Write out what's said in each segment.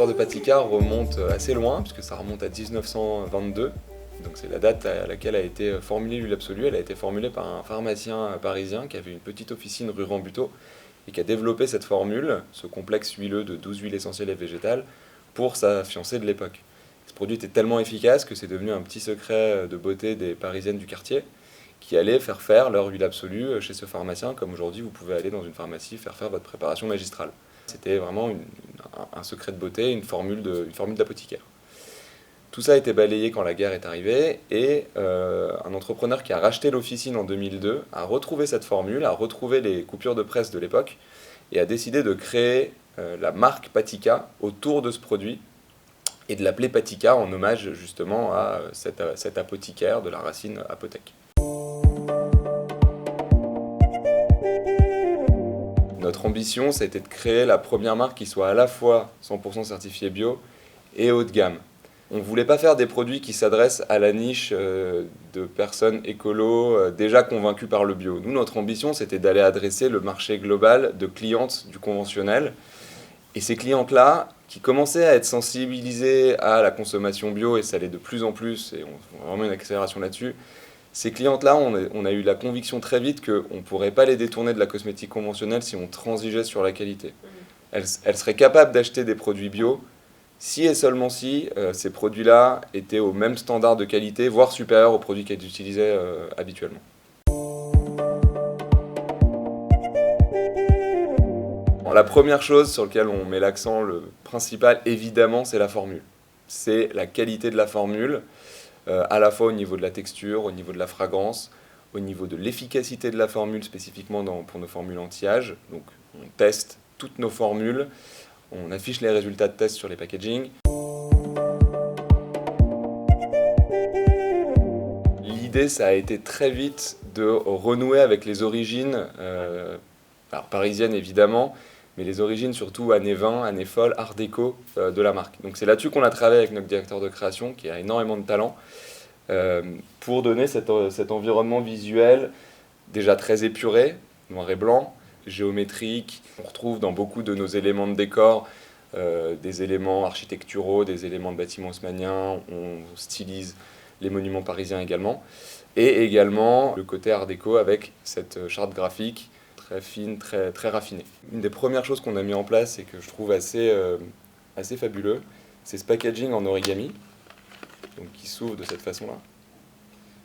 l'histoire de Patika remonte assez loin, puisque ça remonte à 1922. Donc c'est la date à laquelle a été formulée l'huile absolue. Elle a été formulée par un pharmacien parisien qui avait une petite officine rue Rambuteau et qui a développé cette formule, ce complexe huileux de 12 huiles essentielles et végétales, pour sa fiancée de l'époque. Ce produit était tellement efficace que c'est devenu un petit secret de beauté des Parisiennes du quartier qui allaient faire leur huile absolue chez ce pharmacien, comme aujourd'hui vous pouvez aller dans une pharmacie faire votre préparation magistrale. C'était vraiment un secret de beauté, une formule d'apothicaire. Tout ça a été balayé quand la guerre est arrivée et un entrepreneur qui a racheté l'officine en 2002 a retrouvé cette formule, a retrouvé les coupures de presse de l'époque et a décidé de créer la marque Patika autour de ce produit et de l'appeler Patika en hommage justement à cet apothicaire de la racine apothèque. Notre ambition, ça a été de créer la première marque qui soit à la fois 100% certifiée bio et haut de gamme. On ne voulait pas faire des produits qui s'adressent à la niche de personnes écolos déjà convaincues par le bio. Nous, notre ambition, c'était d'aller adresser le marché global de clientes du conventionnel. Et ces clientes-là, qui commençaient à être sensibilisées à la consommation bio, et ça l'est de plus en plus, et on a vraiment une accélération là-dessus, ces clientes-là, on a eu la conviction très vite qu'on ne pourrait pas les détourner de la cosmétique conventionnelle si on transigeait sur la qualité. Elles seraient capables d'acheter des produits bio si et seulement si ces produits-là étaient au même standard de qualité, voire supérieur aux produits qu'elles utilisaient habituellement. Bon, la première chose sur laquelle on met l'accent, le principal, évidemment, c'est la formule. C'est la qualité de la formule, à la fois au niveau de la texture, au niveau de la fragrance, au niveau de l'efficacité de la formule, spécifiquement pour nos formules anti-âge. Donc on teste toutes nos formules, on affiche les résultats de test sur les packaging. L'idée, ça a été très vite de renouer avec les origines, alors parisiennes évidemment, mais les origines surtout années 20, années folles, art déco de la marque. Donc c'est là-dessus qu'on a travaillé avec notre directeur de création qui a énormément de talent pour donner cet environnement visuel déjà très épuré, noir et blanc, géométrique. On retrouve dans beaucoup de nos éléments de décor des éléments architecturaux, des éléments de bâtiments haussmanniens, on stylise les monuments parisiens également, et également le côté art déco avec cette charte graphique très fine, très raffinée. Une des premières choses qu'on a mis en place et que je trouve assez fabuleux, c'est ce packaging en origami, donc qui s'ouvre de cette façon-là.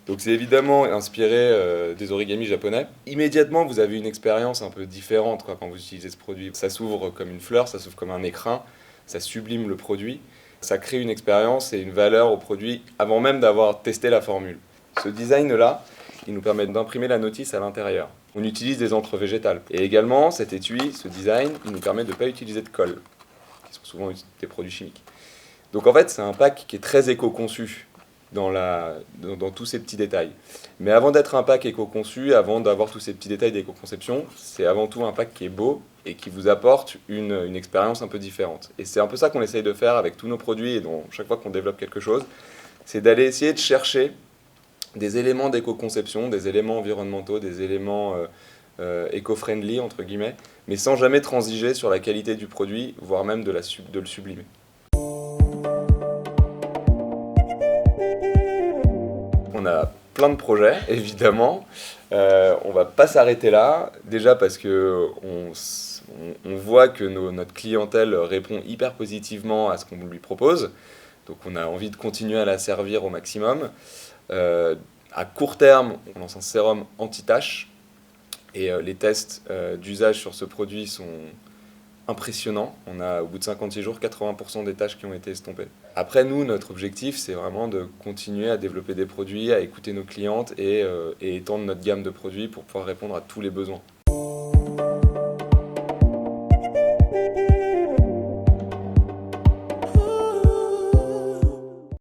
Donc c'est évidemment inspiré des origamis japonais. Immédiatement, vous avez une expérience un peu différente quand vous utilisez ce produit. Ça s'ouvre comme une fleur, ça s'ouvre comme un écrin, ça sublime le produit. Ça crée une expérience et une valeur au produit avant même d'avoir testé la formule. Ce design-là, il nous permet d'imprimer la notice à l'intérieur. On utilise des encres végétales. Et également, cet étui, ce design, il nous permet de ne pas utiliser de colle, qui sont souvent des produits chimiques. Donc en fait, c'est un pack qui est très éco-conçu dans tous ces petits détails. Mais avant d'être un pack éco-conçu, avant d'avoir tous ces petits détails d'éco-conception, c'est avant tout un pack qui est beau et qui vous apporte une expérience un peu différente. Et c'est un peu ça qu'on essaye de faire avec tous nos produits et chaque fois qu'on développe quelque chose, c'est d'aller essayer de chercher des éléments d'éco-conception, des éléments environnementaux, des éléments éco-friendly, entre guillemets, mais sans jamais transiger sur la qualité du produit, voire même de le sublimer. On a plein de projets, évidemment. On ne va pas s'arrêter là, déjà parce qu'on voit que notre clientèle répond hyper positivement à ce qu'on lui propose. Donc on a envie de continuer à la servir au maximum. À court terme, on lance un sérum anti-taches. Et les tests d'usage sur ce produit sont impressionnant. On a, au bout de 56 jours, 80% des tâches qui ont été estompées. Après, nous, notre objectif, c'est vraiment de continuer à développer des produits, à écouter nos clientes et étendre notre gamme de produits pour pouvoir répondre à tous les besoins.